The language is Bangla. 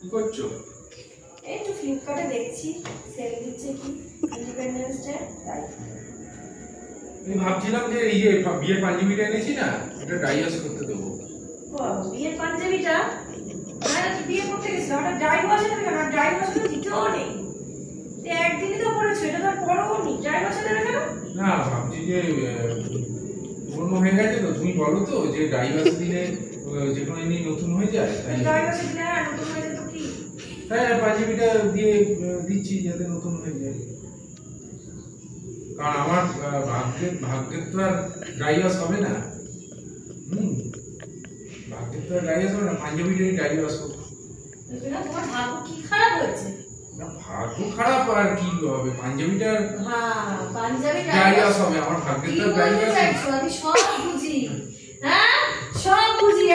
কি করছো? এই তো ফ্লিপকার্টে দেখছি সেল দিচ্ছে কি ইন্ডিপেন্ডেন্স ডে তাই। আমি ভাবছিলাম যে এই যে বিয়ের পাঞ্জাবিটা এনেছি না, এটা ডাই ওয়াশ করতে দেবো। বাবা বিয়ের পাঞ্জাবিটা মানে বিয়ে করতে গেছিল ওটা ড্রাই ওয়াশ দেবে কেন? ড্রাই ওয়াশ তো দিতেও নেই, একদিনই তো পরেছো, এটা তো আর পরও নি, ড্রাই ওয়াশ দেবে কেন? না ভাবছি যে পুরনো হয়ে গেছে তো, তুমি বলো তো যে ডাই ওয়াশ দিলে যে কোনো জিনিস নতুন হয়ে যায়, তাই ড্রাই ওয়াশ দিলে আর নতুন হয়ে যেত কি? তাই আর পাঞ্জাবিটা দিয়ে দিচ্ছি যাতে নতুন হয়ে যায়। কারণ আমার ভাগ্যের তো আর ড্রাই ওয়াশ হবে না। ভাগ্যের তো আর ড্রাই ওয়াশ হবে না, পাঞ্জাবিটাই ড্রাই ওয়াশ করবো। তোমার ভাগ্য কি খারাপ হয়েছে? না ভাগ্য খারাপ আর কি হবে, পাঞ্জাবিটা হ্যাঁ পাঞ্জাবি ড্রাই ওয়াশ হবে, আমার ভাগ্যের তো ড্রাই ওয়াশ। আমি সব